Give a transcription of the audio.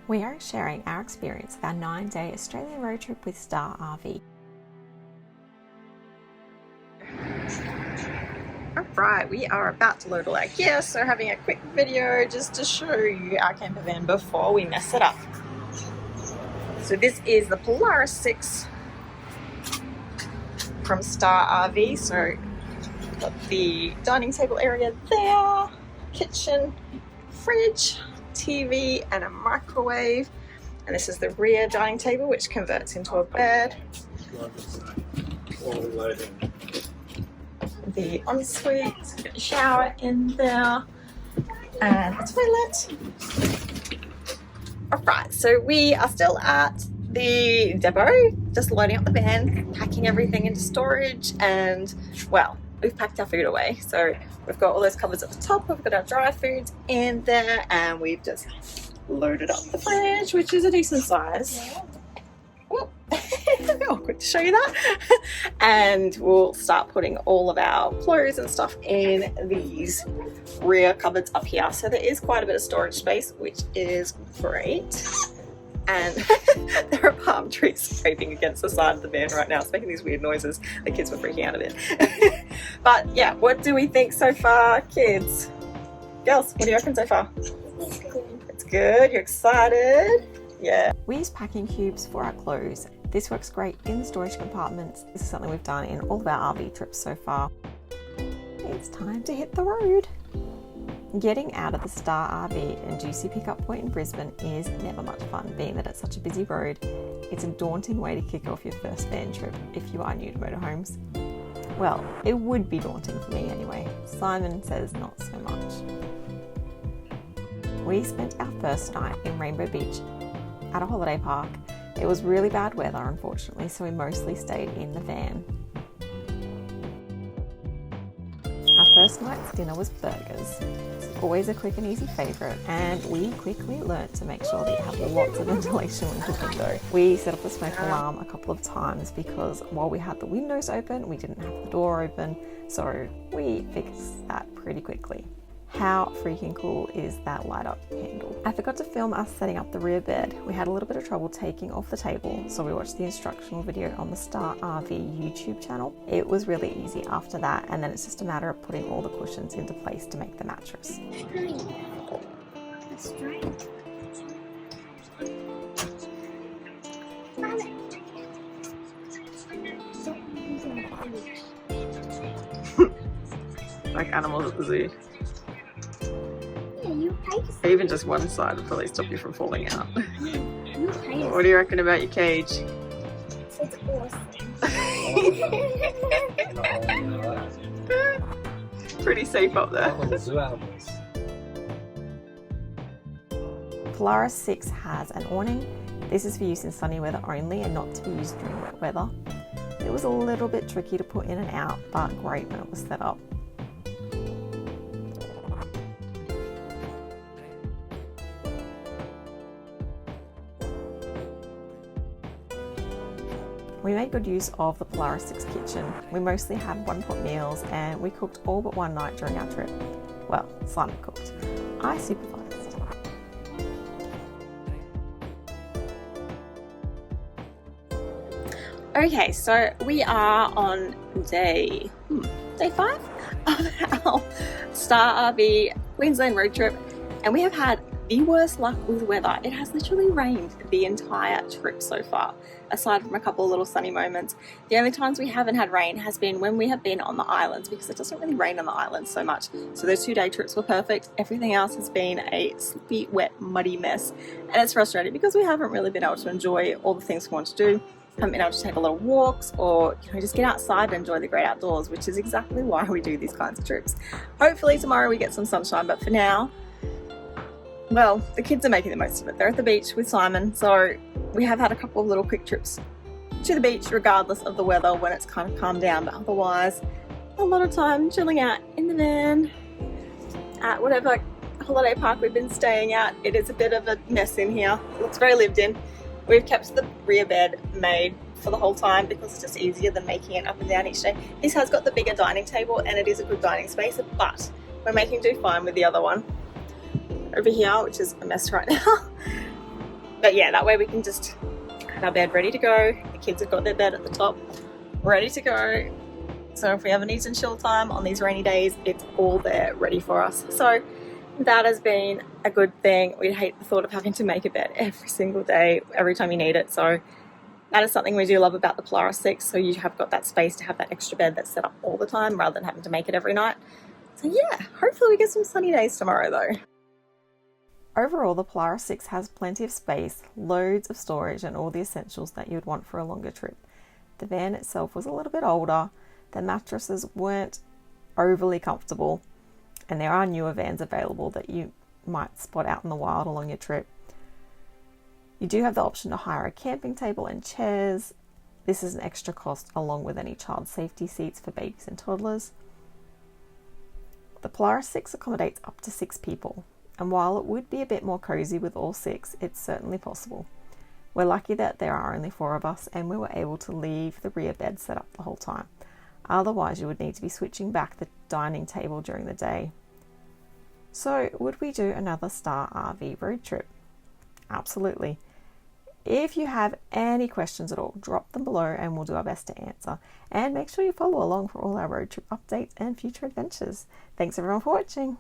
We are sharing our experience of our 9-day Australian road trip with Star RV. Alright, we are about to load all our gear, so having a quick video just to show you our camper van before we mess it up. So this is the Polaris 6 from Star RV. So we've got the dining table area there, kitchen, fridge, TV and a microwave, and this is the rear dining table which converts into a bed. The ensuite, shower in there, and a toilet. Alright, so we are still at the depot, just loading up the van, packing everything into storage, and well, we've packed our food away. So we've got all those cupboards at the top, we've got our dry foods in there, and we've just loaded up the fridge, which is a decent size. Whoop. A bit awkward to show you that. And we'll start putting all of our clothes and stuff in these rear cupboards up here. So there is quite a bit of storage space, which is great. And there are palm trees scraping against the side of the van right now. It's making these weird noises. The kids were freaking out a bit. But yeah, what do we think so far, kids? Girls, what do you reckon so far? It's good. You're excited? Yeah. We use packing cubes for our clothes. This works great in the storage compartments. This is something we've done in all of our RV trips so far. It's time to hit the road. Getting out of the Star RV and Juicy pickup point in Brisbane is never much fun, being that it's such a busy road. It's a daunting way to kick off your first van trip if you are new to motorhomes. Well, it would be daunting for me anyway. Simon says not so much. We spent our first night in Rainbow Beach at a holiday park. It was really bad weather, unfortunately, so we mostly stayed in the van. Our first night's dinner was burgers. It's always a quick and easy favourite, and we quickly learnt to make sure that you have lots of ventilation when cooking though. We set up the smoke alarm a couple of times because while we had the windows open, we didn't have the door open, so we fixed that pretty quickly. How freaking cool is that light up handle? I forgot to film us setting up the rear bed. We had a little bit of trouble taking off the table, so we watched the instructional video on the Star RV YouTube channel. It was really easy after that, and then it's just a matter of putting all the cushions into place to make the mattress. That's right. Like animals at the zoo. You Even just one side would probably stop you from falling out. pay What do you reckon about your cage? It's awesome. Pretty safe up there. Polaris 6 has an awning. This is for use in sunny weather only and not to be used during wet weather. It was a little bit tricky to put in and out, but great when it was set up. We made good use of the Polaris 6 kitchen. We mostly had one-pot meals and we cooked all but one night during our trip. Well, Simon cooked. I supervised. Okay, so we are on day 5 of our Star RV Queensland road trip, and we have had the worst luck with weather. It has literally rained the entire trip so far, aside from a couple of little sunny moments. The only times we haven't had rain has been when we have been on the islands, because it doesn't really rain on the islands so much. So those 2-day trips were perfect. Everything else has been a slippy, wet, muddy mess, and it's frustrating because we haven't really been able to enjoy all the things we want to do. Haven't been able to take a little walks or just get outside and enjoy the great outdoors, which is exactly why we do these kinds of trips. Hopefully tomorrow we get some sunshine, but for now, well, the kids are making the most of it. They're at the beach with Simon, so we have had a couple of little quick trips to the beach regardless of the weather when it's kind of calmed down, but otherwise a lot of time chilling out in the van at whatever holiday park we've been staying at. It is a bit of a mess in here. It looks very lived in. We've kept the rear bed made for the whole time because it's just easier than making it up and down each day. This has got the bigger dining table and it is a good dining space, but we're making do fine with the other one over here, which is a mess right now. But yeah, that way we can just have our bed ready to go. The kids have got their bed at the top ready to go. So if we have an eat and chill time on these rainy days, it's all there ready for us. So that has been a good thing. We'd hate the thought of having to make a bed every single day, every time you need it. So that is something we do love about the Polaris 6. So you have got that space to have that extra bed that's set up all the time rather than having to make it every night. So yeah, hopefully we get some sunny days tomorrow though. Overall, the Polaris 6 has plenty of space, loads of storage, and all the essentials that you would want for a longer trip. The van itself was a little bit older, the mattresses weren't overly comfortable, and there are newer vans available that you might spot out in the wild along your trip. You do have the option to hire a camping table and chairs. This is an extra cost along with any child safety seats for babies and toddlers. The Polaris 6 accommodates up to 6 people, and while it would be a bit more cozy with all 6, it's certainly possible. We're lucky that there are only 4 of us and we were able to leave the rear bed set up the whole time. Otherwise, you would need to be switching back the dining table during the day. So, would we do another Star RV road trip? Absolutely. If you have any questions at all, drop them below and we'll do our best to answer. And make sure you follow along for all our road trip updates and future adventures. Thanks everyone for watching.